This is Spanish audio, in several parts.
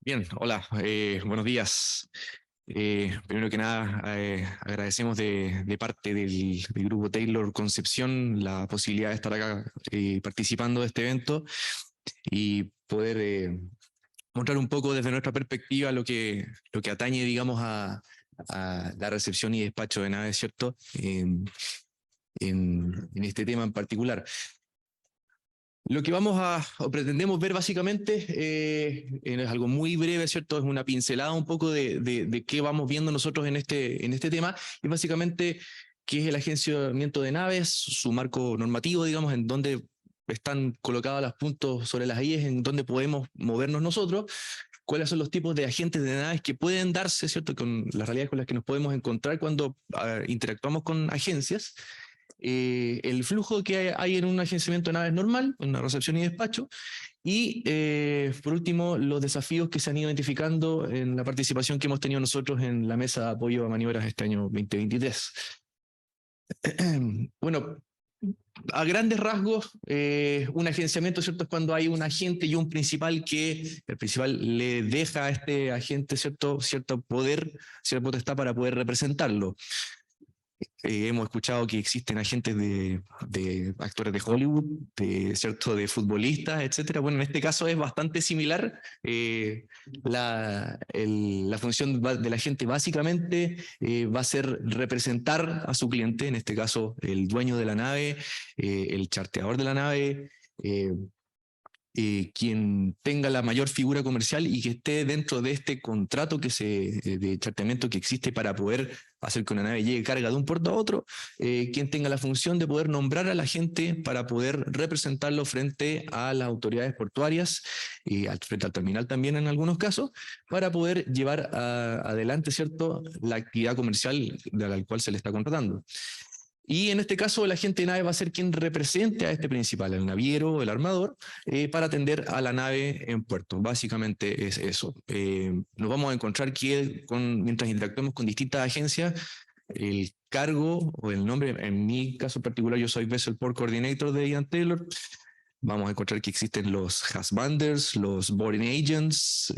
Bien, hola, buenos días. Primero que nada, agradecemos de parte del Grupo Taylor Concepción la posibilidad de estar acá participando de este evento y poder mostrar un poco desde nuestra perspectiva lo que atañe, digamos, a la recepción y despacho de naves, ¿cierto? En este tema en particular. Lo que vamos o pretendemos ver básicamente es algo muy breve, ¿cierto? Es una pincelada un poco de qué vamos viendo nosotros en este tema, y básicamente qué es el agenciamiento de naves, su marco normativo, digamos, en donde están colocados los puntos sobre las IES, en donde podemos movernos nosotros, cuáles son los tipos de agentes de naves que pueden darse, ¿cierto? Con las realidades con las que nos podemos encontrar cuando interactuamos con agencias, el flujo que hay en un agenciamiento de naves normal, en una recepción y despacho, y por último, los desafíos que se han ido identificando en la participación que hemos tenido nosotros en la mesa de apoyo a maniobras este año 2023. Bueno, a grandes rasgos, un agenciamiento, ¿cierto? Es cuando hay un agente y un principal que el principal le deja a este agente, cierto poder, cierta potestad para poder representarlo. Hemos escuchado que existen agentes de actores de Hollywood, de futbolistas, etcétera. Bueno, en este caso es bastante similar. La función del agente básicamente va a ser representar a su cliente, en este caso el dueño de la nave, el charteador de la nave, quien tenga la mayor figura comercial y que esté dentro de este contrato de charteamiento que existe para poder hacer que una nave llegue carga de un puerto a otro, quien tenga la función de poder nombrar a la gente para poder representarlo frente a las autoridades portuarias y frente al terminal también en algunos casos, para poder llevar adelante, ¿cierto?, la actividad comercial de la cual se le está contratando. Y en este caso, el agente de nave va a ser quien represente a este principal, el naviero o el armador, para atender a la nave en puerto. Básicamente es eso. Nos vamos a encontrar que mientras interactuamos con distintas agencias, el cargo o el nombre, en mi caso particular, yo soy Vessel Port Coordinator de Ian Taylor. Vamos a encontrar que existen los husbanders, los boarding agents,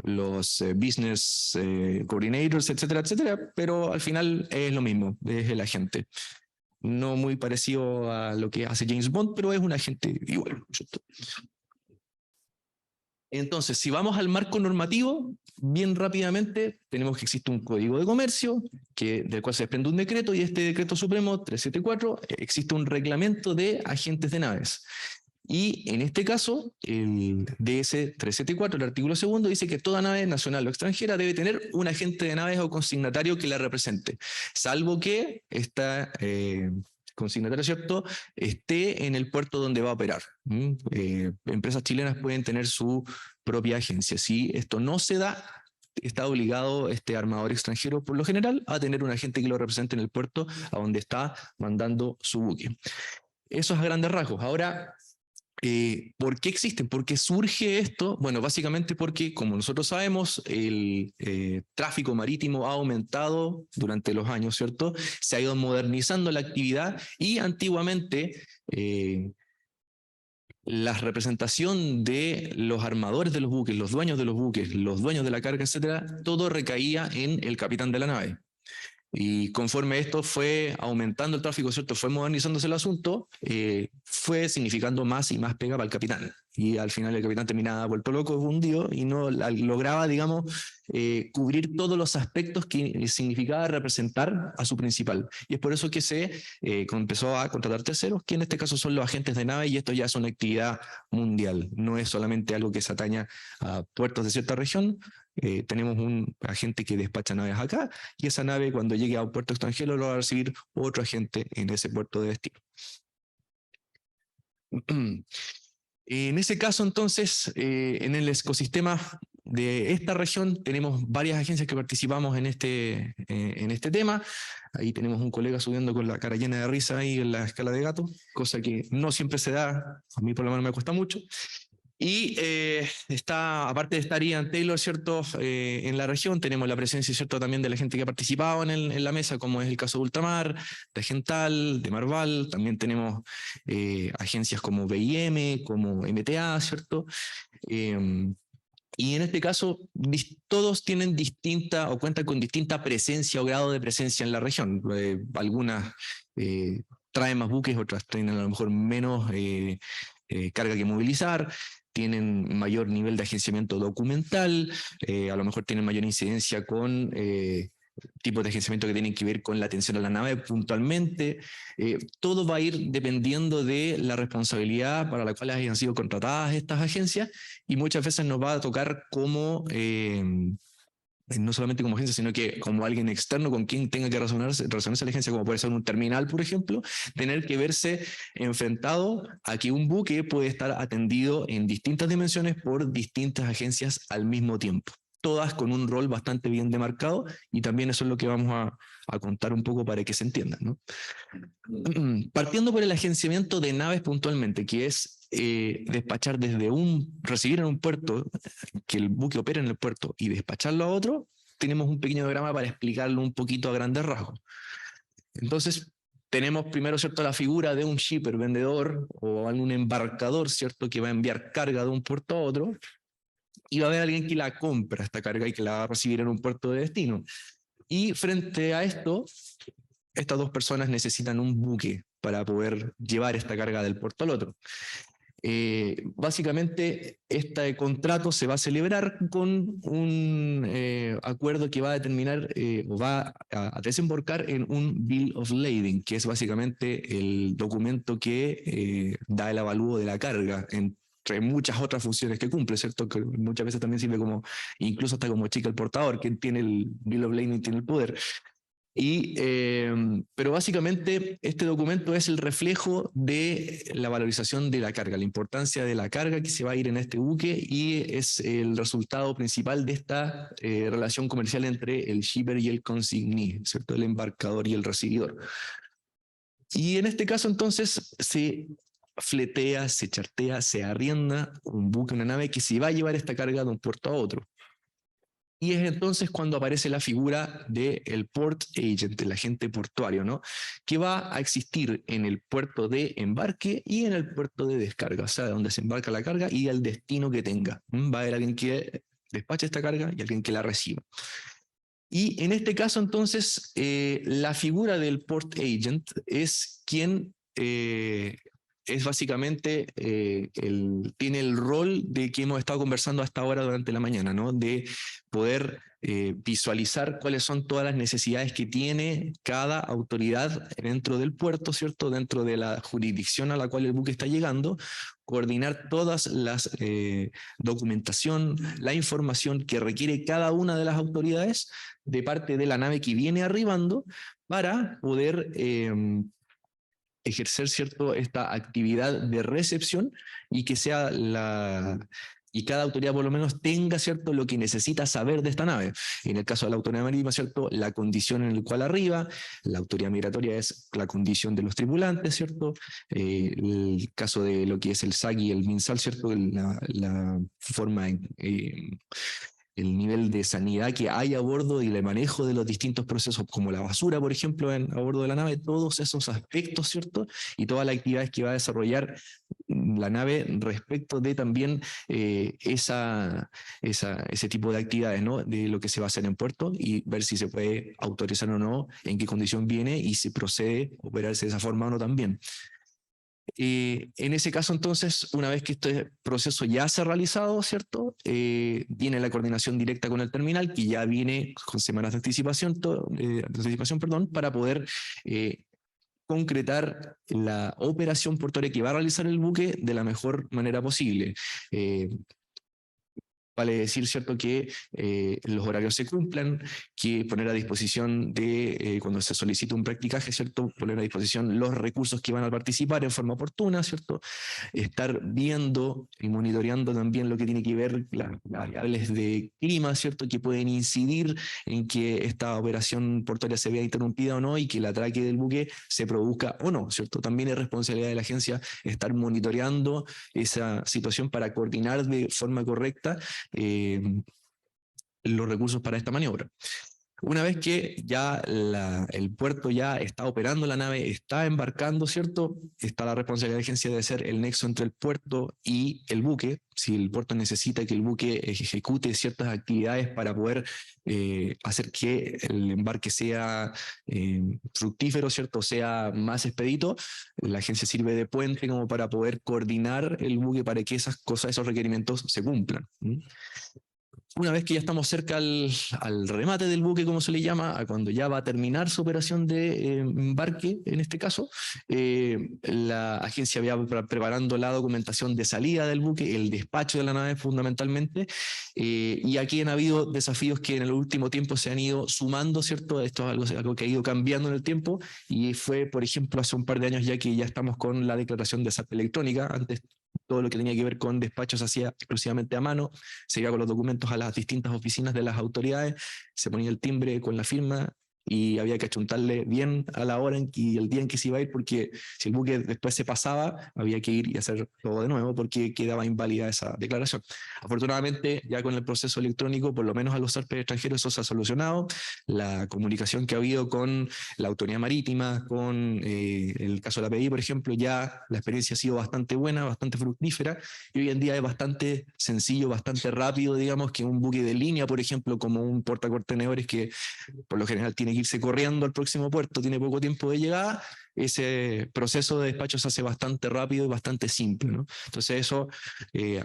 los business coordinators, etcétera, etcétera, pero al final es lo mismo, es el agente. No muy parecido a lo que hace James Bond, pero es un agente igual, ¿cierto? Entonces, si vamos al marco normativo, bien rápidamente, tenemos que existe un código de comercio del cual se desprende un decreto, y este decreto supremo 374 existe un reglamento de agentes de naves. Y en este caso, el DS 374, el artículo segundo, dice que toda nave nacional o extranjera debe tener un agente de naves o consignatario que la represente, salvo que esta consignatario, ¿cierto?, esté en el puerto donde va a operar. Empresas chilenas pueden tener su propia agencia. Si esto no se da, está obligado este armador extranjero, por lo general, a tener un agente que lo represente en el puerto a donde está mandando su buque. Eso es a grandes rasgos. Ahora, ¿por qué existen? ¿Por qué surge esto? Bueno, básicamente porque, como nosotros sabemos, el tráfico marítimo ha aumentado durante los años, ¿cierto? Se ha ido modernizando la actividad, y antiguamente la representación de los armadores de los buques, los dueños de los buques, los dueños de la carga, etcétera, todo recaía en el capitán de la nave. Y conforme esto fue aumentando el tráfico, ¿cierto?, fue modernizándose el asunto, fue significando más y más pega para el capitán. Y al final el capitán terminaba vuelto loco, hundido, y no lograba, digamos, cubrir todos los aspectos que significaba representar a su principal. Y es por eso que se empezó a contratar terceros, que en este caso son los agentes de nave, y esto ya es una actividad mundial. No es solamente algo que se ataña a puertos de cierta región. Tenemos un agente que despacha naves acá, y esa nave, cuando llegue a un puerto extranjero, lo va a recibir otro agente en ese puerto de destino. En ese caso, entonces, en el ecosistema de esta región tenemos varias agencias que participamos en este tema. Ahí tenemos un colega subiendo con la cara llena de risa ahí en la escala de gato, cosa que no siempre se da, a mí por lo menos me cuesta mucho. Y está, aparte de estar Ian Taylor, ¿cierto?, en la región, tenemos la presencia, ¿cierto?, también de la gente que ha participado en la mesa, como es el caso de Ultramar, de Agental, de Marval. También tenemos agencias como BIM, como MTA, ¿cierto? Y en este caso, todos tienen distinta o cuentan con distinta presencia o grado de presencia en la región. Algunas traen más buques, otras traen a lo mejor menos carga que movilizar, tienen mayor nivel de agenciamiento documental, a lo mejor tienen mayor incidencia con tipos de agenciamiento que tienen que ver con la atención a la nave puntualmente. Todo va a ir dependiendo de la responsabilidad para la cual hayan sido contratadas estas agencias, y muchas veces nos va a tocar como no solamente como agencia, sino que como alguien externo con quien tenga que relacionarse a la agencia, como puede ser un terminal, por ejemplo, tener que verse enfrentado a que un buque puede estar atendido en distintas dimensiones por distintas agencias al mismo tiempo, todas con un rol bastante bien demarcado, y también eso es lo que vamos a contar un poco para que se entienda, ¿no? Partiendo por el agenciamiento de naves puntualmente, que es despachar recibir en un puerto, que el buque opere en el puerto y despacharlo a otro, tenemos un pequeño diagrama para explicarlo un poquito a grandes rasgos. Entonces, tenemos primero, ¿cierto?, la figura de un shipper, vendedor, o algún embarcador, ¿cierto?, que va a enviar carga de un puerto a otro, y va a haber alguien que la compra esta carga y que la va a recibir en un puerto de destino. Y frente a esto, estas dos personas necesitan un buque para poder llevar esta carga del puerto al otro. Básicamente, este contrato se va a celebrar con un acuerdo que va a determinar o va a desembocar en un Bill of Lading, que es básicamente el documento que da el avalúo de la carga, entre muchas otras funciones que cumple, ¿cierto? Que muchas veces también sirve como, incluso hasta como chica el portador, quien tiene el Bill of Lading tiene el poder. Pero básicamente este documento es el reflejo de la valorización de la carga, la importancia de la carga que se va a ir en este buque, y es el resultado principal de esta relación comercial entre el shipper y el consignee, ¿cierto? El embarcador y el recibidor. Y en este caso entonces se fletea, se chartea, se arrienda un buque, una nave que se va a llevar esta carga de un puerto a otro. Y es entonces cuando aparece la figura del port agent, el agente portuario, ¿no?, que va a existir en el puerto de embarque y en el puerto de descarga, o sea, donde se embarca la carga y al destino que tenga. Va a haber alguien que despache esta carga y alguien que la reciba. Y en este caso, entonces, la figura del port agent es quien es básicamente, tiene el rol de que hemos estado conversando hasta ahora durante la mañana, ¿no?, de poder visualizar cuáles son todas las necesidades que tiene cada autoridad dentro del puerto, ¿cierto?, dentro de la jurisdicción a la cual el buque está llegando, coordinar todas las documentación, la información que requiere cada una de las autoridades de parte de la nave que viene arribando para poder ejercer, ¿cierto?, esta actividad de recepción, y que sea y cada autoridad por lo menos tenga, ¿cierto?, lo que necesita saber de esta nave. En el caso de la autoridad marítima, ¿cierto?, la condición en la cual arriba; la autoridad migratoria es la condición de los tripulantes, ¿cierto?, el caso de lo que es el SAC y el MinSal, ¿cierto?, la forma el nivel de sanidad que hay a bordo y el manejo de los distintos procesos, como la basura, por ejemplo, a bordo de la nave, todos esos aspectos, ¿cierto? Y todas las actividades que va a desarrollar la nave respecto de también ese tipo de actividades, ¿no?, de lo que se va a hacer en puerto, y ver si se puede autorizar o no, en qué condición viene y si procede operarse de esa forma o no también. En ese caso, entonces, una vez que este proceso ya se ha realizado, ¿cierto?, viene la coordinación directa con el terminal, que ya viene con semanas de anticipación, para poder concretar la operación portuaria que va a realizar el buque de la mejor manera posible. Vale decir, ¿cierto?, que los horarios se cumplan, que poner a disposición cuando se solicita un practicaje, ¿cierto?, poner a disposición los recursos que van a participar en forma oportuna, ¿cierto?, estar viendo y monitoreando también lo que tiene que ver las variables de clima, ¿cierto?, que pueden incidir en que esta operación portuaria se vea interrumpida o no, y que el atraque del buque se produzca o no, ¿cierto? También es responsabilidad de la agencia estar monitoreando esa situación para coordinar de forma correcta los recursos para esta maniobra. Una vez que ya el puerto ya está operando la nave, está embarcando, ¿cierto? Está la responsabilidad de la agencia de ser el nexo entre el puerto y el buque. Si el puerto necesita que el buque ejecute ciertas actividades para poder hacer que el embarque sea fructífero, ¿cierto? Sea más expedito, la agencia sirve de puente como para poder coordinar el buque para que esas cosas, esos requerimientos se cumplan. Una vez que ya estamos cerca al remate del buque, como se le llama, a cuando ya va a terminar su operación de embarque, en este caso, la agencia va preparando la documentación de salida del buque, el despacho de la nave fundamentalmente, y aquí han habido desafíos que en el último tiempo se han ido sumando, ¿cierto? Esto es algo que ha ido cambiando en el tiempo, y fue, por ejemplo, hace un par de años ya que ya estamos con la declaración de SAP electrónica. Antes todo lo que tenía que ver con despachos se hacía exclusivamente a mano, se iba con los documentos a las distintas oficinas de las autoridades, se ponía el timbre con la firma y había que achuntarle bien a la hora y el día en que se iba a ir, porque si el buque después se pasaba, había que ir y hacer todo de nuevo porque quedaba inválida esa declaración. Afortunadamente, ya con el proceso electrónico, por lo menos a los zarpes extranjeros, eso se ha solucionado. La comunicación que ha habido con la autoridad marítima, con el caso de la PDI, por ejemplo, ya la experiencia ha sido bastante buena, bastante fructífera, y hoy en día es bastante sencillo, bastante rápido, digamos, que un buque de línea, por ejemplo, como un portacontenedores que por lo general tiene que irse corriendo al próximo puerto, tiene poco tiempo de llegada, ese proceso de despacho se hace bastante rápido y bastante simple, ¿no? Entonces eso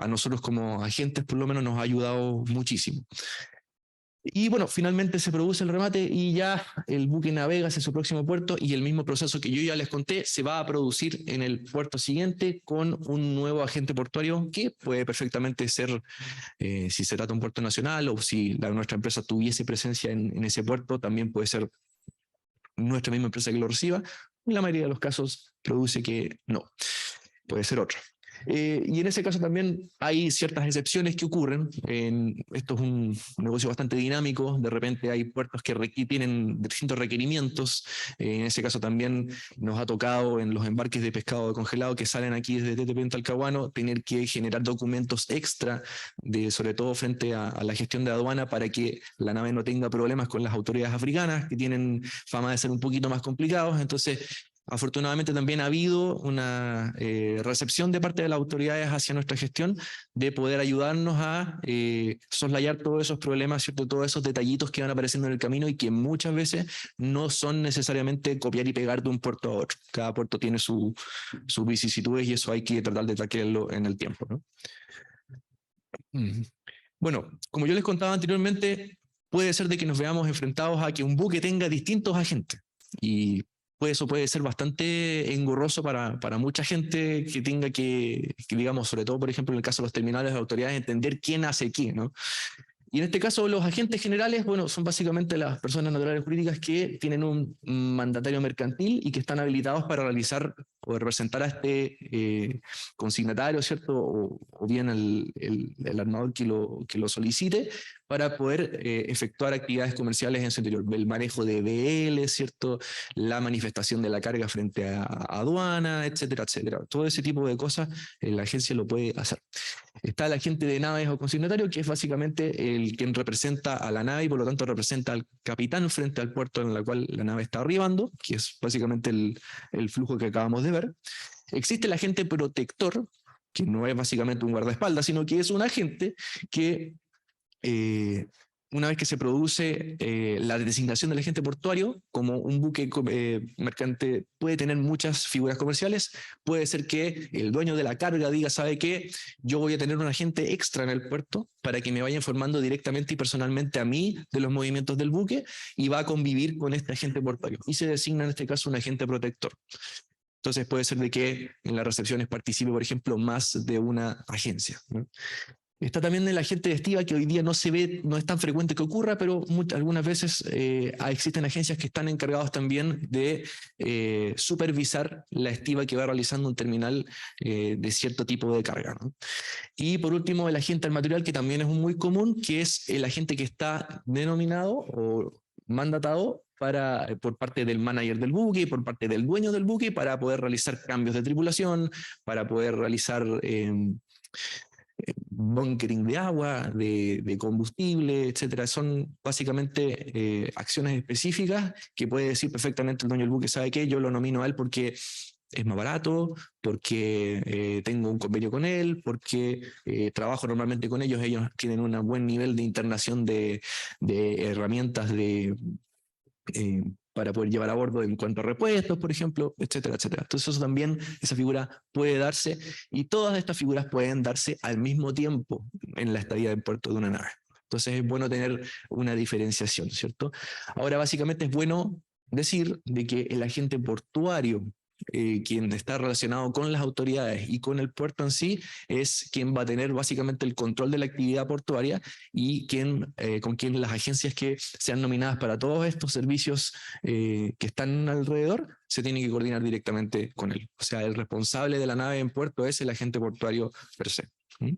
a nosotros como agentes por lo menos nos ha ayudado muchísimo. Y bueno, finalmente se produce el remate y ya el buque navega hacia su próximo puerto, y el mismo proceso que yo ya les conté se va a producir en el puerto siguiente con un nuevo agente portuario que puede perfectamente ser, si se trata de un puerto nacional o si nuestra empresa tuviese presencia en ese puerto, también puede ser nuestra misma empresa que lo reciba. En la mayoría de los casos produce que no, puede ser otro. Y en ese caso también hay ciertas excepciones que ocurren. Esto es un negocio bastante dinámico. De repente hay puertos que tienen distintos requerimientos. En ese caso también nos ha tocado en los embarques de pescado congelado que salen aquí desde TTP en Talcahuano tener que generar documentos extra, sobre todo frente a la gestión de aduana, para que la nave no tenga problemas con las autoridades africanas, que tienen fama de ser un poquito más complicados. Entonces, afortunadamente también ha habido una recepción de parte de las autoridades hacia nuestra gestión de poder ayudarnos a soslayar todos esos problemas, ¿cierto? Todos esos detallitos que van apareciendo en el camino y que muchas veces no son necesariamente copiar y pegar de un puerto a otro. Cada puerto tiene sus vicisitudes y eso hay que tratar de traquearlo en el tiempo, ¿no? Bueno, como yo les contaba anteriormente, puede ser de que nos veamos enfrentados a que un buque tenga distintos agentes, y pues eso puede ser bastante engorroso para mucha gente que tenga que, digamos, sobre todo, por ejemplo, en el caso de los terminales de autoridades, entender quién hace qué, ¿no? Y en este caso, los agentes generales, bueno, son básicamente las personas naturales jurídicas que tienen un mandatario mercantil y que están habilitados para realizar o representar a este consignatario, ¿cierto? O bien el armador que lo solicite, para poder efectuar actividades comerciales en su interior. El manejo de BL, ¿cierto? La manifestación de la carga frente a aduana, etcétera, etcétera. Todo ese tipo de cosas la agencia lo puede hacer. Está el agente de naves o consignatario, que es básicamente el quien representa a la nave y por lo tanto representa al capitán frente al puerto en el cual la nave está arribando, que es básicamente el flujo que acabamos de ver. Existe el agente protector, que no es básicamente un guardaespaldas, sino que es un agente que una vez que se produce la designación del agente portuario, como un buque mercante puede tener muchas figuras comerciales, puede ser que el dueño de la carga diga, ¿sabe qué? Yo voy a tener un agente extra en el puerto para que me vaya informando directamente y personalmente a mí de los movimientos del buque, y va a convivir con este agente portuario. Y se designa en este caso un agente protector. Entonces puede ser de que en las recepciones participe, por ejemplo, más de una agencia, ¿no? Está también el agente de estiva, que hoy día no se ve, no es tan frecuente que ocurra, pero algunas veces existen agencias que están encargados también de supervisar la estiva que va realizando un terminal de cierto tipo de carga, ¿no? Y por último, el agente al material, que también es muy común, que es el agente que está denominado o mandatado por parte del manager del buque, por parte del dueño del buque, para poder realizar cambios de tripulación, para poder realizar bunkering de agua, de combustible, etcétera. Son básicamente acciones específicas que puede decir perfectamente el dueño del buque, ¿sabe qué? Yo lo nomino a él porque es más barato, porque tengo un convenio con él, porque trabajo normalmente con ellos, ellos tienen un buen nivel de internación de herramientas para poder llevar a bordo en cuanto a repuestos, por ejemplo, etcétera, etcétera. Entonces eso también, esa figura puede darse, y todas estas figuras pueden darse al mismo tiempo en la estadía en puerto de una nave. Entonces es bueno tener una diferenciación, ¿cierto? Ahora, básicamente es bueno decir de que el agente portuario, quien está relacionado con las autoridades y con el puerto en sí, es quien va a tener básicamente el control de la actividad portuaria y con quien las agencias que sean nominadas para todos estos servicios que están alrededor se tienen que coordinar directamente con él. O sea, el responsable de la nave en puerto es el agente portuario per se. ¿Mm?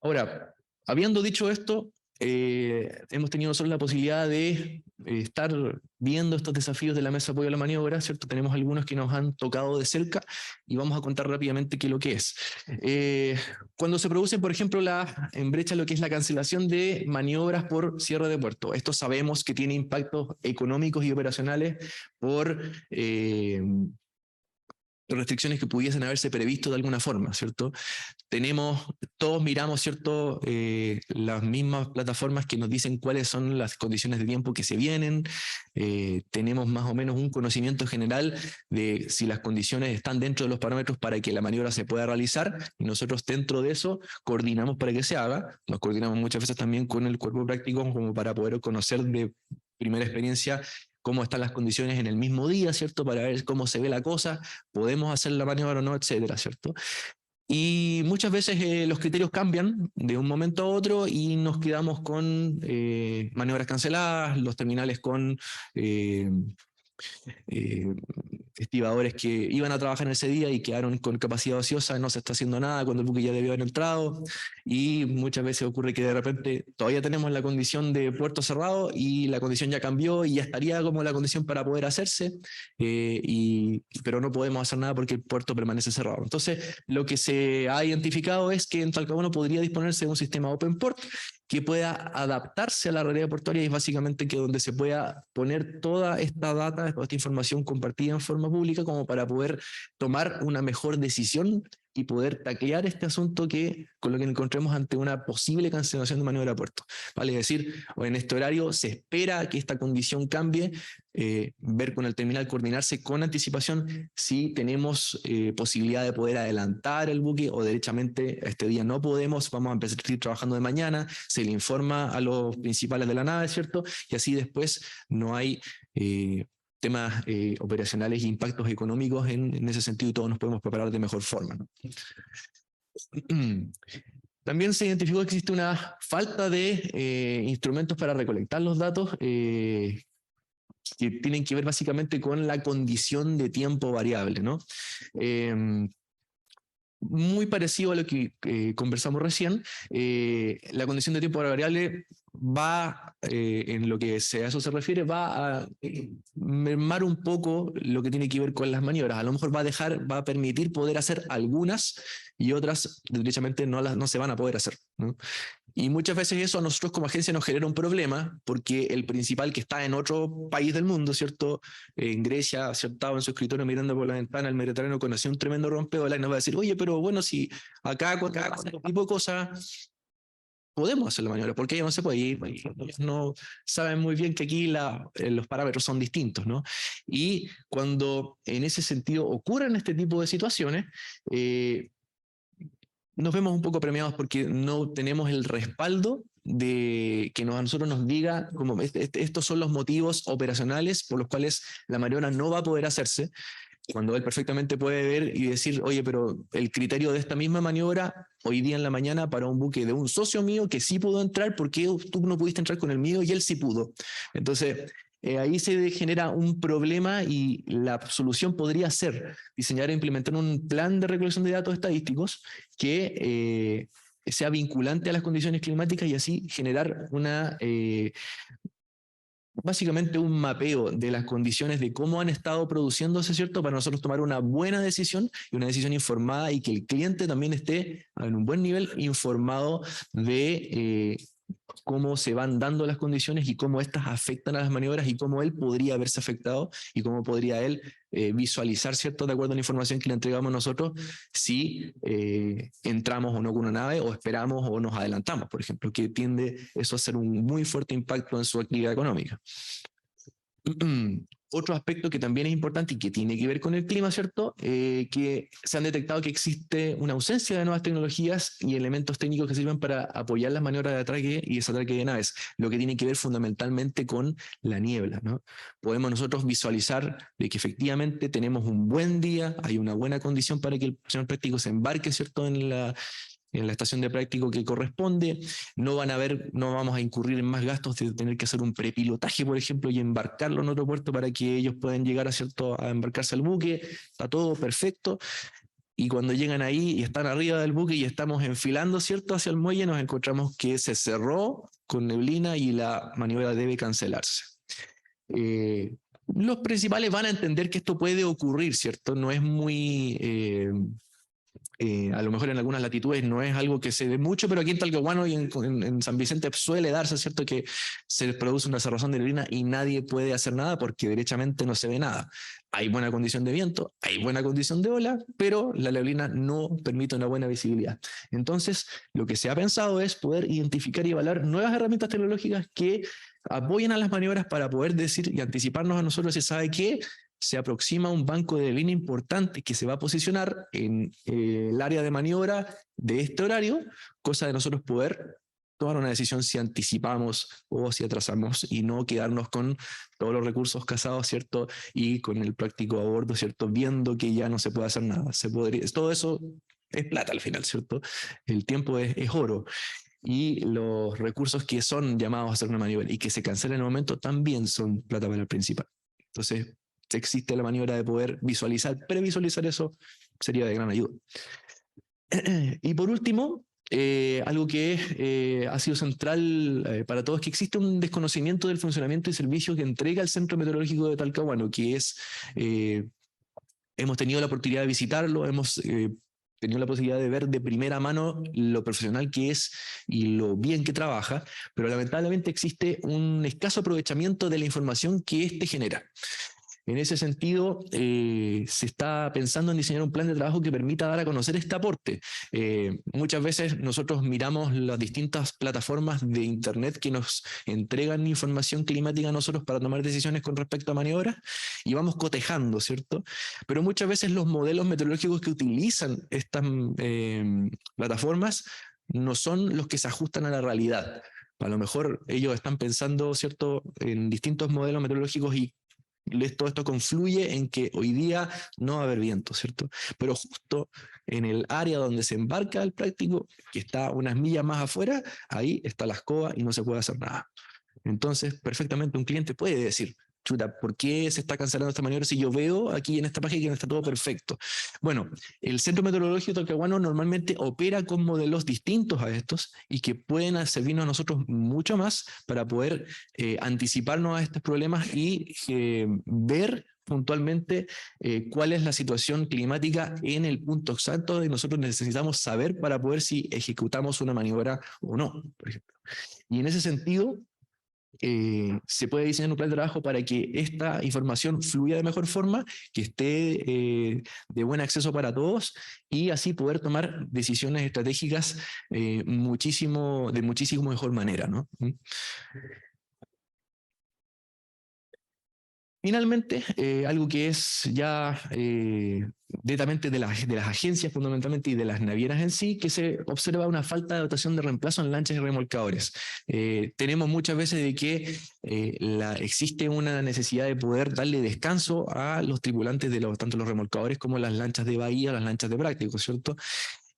Ahora, habiendo dicho esto, hemos tenido nosotros la posibilidad de estar viendo estos desafíos de la mesa de apoyo a la maniobra, ¿cierto? Tenemos algunos que nos han tocado de cerca y vamos a contar rápidamente qué es lo que es. Cuando se produce, por ejemplo, en brecha lo que es la cancelación de maniobras por cierre de puerto, esto sabemos que tiene impactos económicos y operacionales por restricciones que pudiesen haberse previsto de alguna forma, ¿cierto? Todos miramos, ¿cierto? Las mismas plataformas que nos dicen cuáles son las condiciones de tiempo que se vienen, tenemos más o menos un conocimiento general de si las condiciones están dentro de los parámetros para que la maniobra se pueda realizar, y nosotros dentro de eso coordinamos para que se haga, nos coordinamos muchas veces también con el cuerpo práctico como para poder conocer de primera experiencia cómo están las condiciones en el mismo día, ¿cierto? Para ver cómo se ve la cosa, podemos hacer la maniobra o no, etcétera, ¿cierto? Y muchas veces los criterios cambian de un momento a otro y nos quedamos con maniobras canceladas, los terminales con eh, estibadores que iban a trabajar en ese día y quedaron con capacidad ociosa, no se está haciendo nada cuando el buque ya debió haber entrado, y muchas veces ocurre que de repente todavía tenemos la condición de puerto cerrado y la condición ya cambió y ya estaría como la condición para poder hacerse, pero no podemos hacer nada porque el puerto permanece cerrado. Entonces, lo que se ha identificado es que en Talcahuano podría disponerse de un sistema open port que pueda adaptarse a la realidad portuaria, y es básicamente que donde se pueda poner toda esta data, toda esta información compartida en forma pública como para poder tomar una mejor decisión y poder taclear este asunto con lo que nos encontremos ante una posible cancelación de maniobra a puerto. Vale, es decir, en este horario se espera que esta condición cambie, ver con el terminal, coordinarse con anticipación si tenemos posibilidad de poder adelantar el buque o derechamente este día no podemos, vamos a empezar a seguir trabajando de mañana, se le informa a los principales de la nave, ¿cierto? Y así después no hay temas operacionales e impactos económicos en ese sentido, y todos nos podemos preparar de mejor forma, ¿no? También se identificó que existe una falta de instrumentos para recolectar los datos que tienen que ver básicamente con la condición de tiempo variable, ¿no? Muy parecido a lo que conversamos recién, la condición de tiempo variable va, en lo que a eso se refiere, va a mermar un poco lo que tiene que ver con las maniobras. A lo mejor va a permitir poder hacer algunas y otras derechamente no se van a poder hacer, ¿no? Y muchas veces eso a nosotros como agencia nos genera un problema, porque el principal, que está en otro país del mundo, ¿cierto? En Grecia, sentado en su escritorio mirando por la ventana el Mediterráneo, conoció un tremendo rompeolas y nos va a decir, oye, pero bueno, si acá con este tipo de cosas podemos hacer la maniobra, ¿por qué no se puede ir? Ellos no saben muy bien que aquí los parámetros son distintos, ¿no? Y cuando en ese sentido ocurren este tipo de situaciones, nos vemos un poco premiados porque no tenemos el respaldo de que a nosotros nos diga como estos son los motivos operacionales por los cuales la maniobra no va a poder hacerse, cuando él perfectamente puede ver y decir, oye, pero el criterio de esta misma maniobra hoy día en la mañana para un buque de un socio mío que sí pudo entrar, ¿por qué tú no pudiste entrar con el mío y él sí pudo? Entonces, ahí se genera un problema, y la solución podría ser diseñar e implementar un plan de recolección de datos estadísticos que sea vinculante a las condiciones climáticas, y así generar básicamente un mapeo de las condiciones de cómo han estado produciéndose, ¿cierto? Para nosotros tomar una buena decisión y una decisión informada y que el cliente también esté en un buen nivel informado de cómo se van dando las condiciones y cómo éstas afectan a las maniobras y cómo él podría haberse afectado y cómo podría él visualizar, ¿cierto? De acuerdo a la información que le entregamos nosotros, si entramos o no con una nave o esperamos o nos adelantamos, por ejemplo, que tiende eso a ser un muy fuerte impacto en su actividad económica. Otro aspecto que también es importante y que tiene que ver con el clima, ¿cierto? Que se han detectado que existe una ausencia de nuevas tecnologías y elementos técnicos que sirven para apoyar las maniobras de atraque y desatraque de naves, lo que tiene que ver fundamentalmente con la niebla, ¿no? Podemos nosotros visualizar de que efectivamente tenemos un buen día, hay una buena condición para que el señor práctico se embarque, ¿cierto? En la estación de práctico que corresponde, no vamos a incurrir en más gastos de tener que hacer un prepilotaje, por ejemplo, y embarcarlo en otro puerto para que ellos puedan llegar a embarcarse al buque, está todo perfecto, y cuando llegan ahí y están arriba del buque y estamos enfilando, ¿cierto?, hacia el muelle, nos encontramos que se cerró con neblina y la maniobra debe cancelarse. Los principales van a entender que esto puede ocurrir, ¿cierto? No es muy... a lo mejor en algunas latitudes no es algo que se dé mucho, pero aquí en Talcahuano y en San Vicente suele darse, ¿cierto?, que se produce una cerrazón de neblina y nadie puede hacer nada porque derechamente no se ve nada. Hay buena condición de viento, hay buena condición de ola, pero la neblina no permite una buena visibilidad. Entonces, lo que se ha pensado es poder identificar y evaluar nuevas herramientas tecnológicas que apoyen a las maniobras para poder decir y anticiparnos a nosotros si sabe qué se aproxima un banco de línea importante que se va a posicionar en el área de maniobra de este horario, cosa de nosotros poder tomar una decisión si anticipamos o si atrasamos y no quedarnos con todos los recursos casados, ¿cierto? Y con el práctico a bordo, ¿cierto? Viendo que ya no se puede hacer nada. Todo eso es plata al final, ¿cierto? El tiempo es oro. Y los recursos que son llamados a hacer una maniobra y que se cancelan en el momento también son plata para el principal. Entonces, existe la maniobra de poder visualizar, previsualizar eso sería de gran ayuda. Y por último, algo que ha sido central para todos, es que existe un desconocimiento del funcionamiento y servicio que entrega el Centro Meteorológico de Talcahuano, que es, hemos tenido la oportunidad de visitarlo, hemos tenido la posibilidad de ver de primera mano lo profesional que es y lo bien que trabaja, pero lamentablemente existe un escaso aprovechamiento de la información que éste genera. En ese sentido, se está pensando en diseñar un plan de trabajo que permita dar a conocer este aporte. Muchas veces nosotros miramos las distintas plataformas de Internet que nos entregan información climática a nosotros para tomar decisiones con respecto a maniobras y vamos cotejando, ¿cierto? Pero muchas veces los modelos meteorológicos que utilizan estas plataformas no son los que se ajustan a la realidad. A lo mejor ellos están pensando, ¿cierto?, en distintos modelos meteorológicos y todo esto confluye en que hoy día no va a haber viento, ¿cierto? Pero justo en el área donde se embarca el práctico, que está unas millas más afuera, ahí está la escoba y no se puede hacer nada. Entonces, perfectamente un cliente puede decir, chuta, ¿por qué se está cancelando esta maniobra si yo veo aquí en esta página que está todo perfecto? Bueno, el Centro Meteorológico Talcahuano normalmente opera con modelos distintos a estos y que pueden servirnos a nosotros mucho más para poder anticiparnos a estos problemas y ver puntualmente cuál es la situación climática en el punto exacto y nosotros necesitamos saber para poder si ejecutamos una maniobra o no, por ejemplo. Y en ese sentido, se puede diseñar un plan de trabajo para que esta información fluya de mejor forma, que esté de buen acceso para todos y así poder tomar decisiones estratégicas de muchísimo mejor manera, ¿no? Finalmente, algo que es ya directamente de las agencias fundamentalmente y de las navieras en sí, que se observa una falta de dotación de reemplazo en lanchas y remolcadores. Tenemos muchas veces de que existe una necesidad de poder darle descanso a los tripulantes de tanto los remolcadores como las lanchas de bahía, las lanchas de práctico, ¿cierto?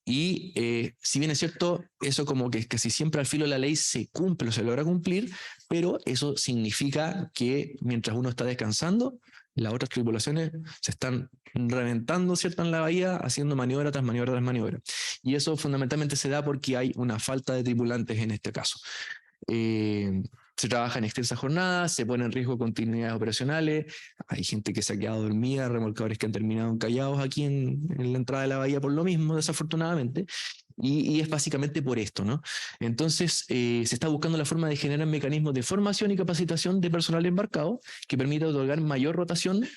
Y si bien es cierto, eso como que casi siempre al filo de la ley se cumple o se logra cumplir, pero eso significa que mientras uno está descansando, las otras tripulaciones se están reventando, ¿cierto?, en la bahía, haciendo maniobra tras maniobra tras maniobra. Y eso fundamentalmente se da porque hay una falta de tripulantes en este caso. Se trabaja en extensas jornadas, se pone en riesgo continuidades operacionales, hay gente que se ha quedado dormida, remolcadores que han terminado encallados aquí en la entrada de la bahía por lo mismo, desafortunadamente, y es básicamente por esto, ¿no? Entonces, se está buscando la forma de generar mecanismos de formación y capacitación de personal embarcado que permita otorgar mayor rotación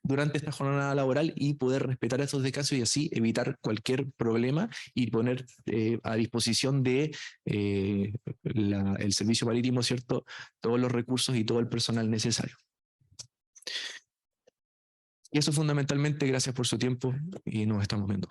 durante esta jornada laboral y poder respetar esos descansos y así evitar cualquier problema y poner a disposición de el servicio marítimo, ¿cierto?, todos los recursos y todo el personal necesario. Y eso fundamentalmente, gracias por su tiempo y nos estamos viendo.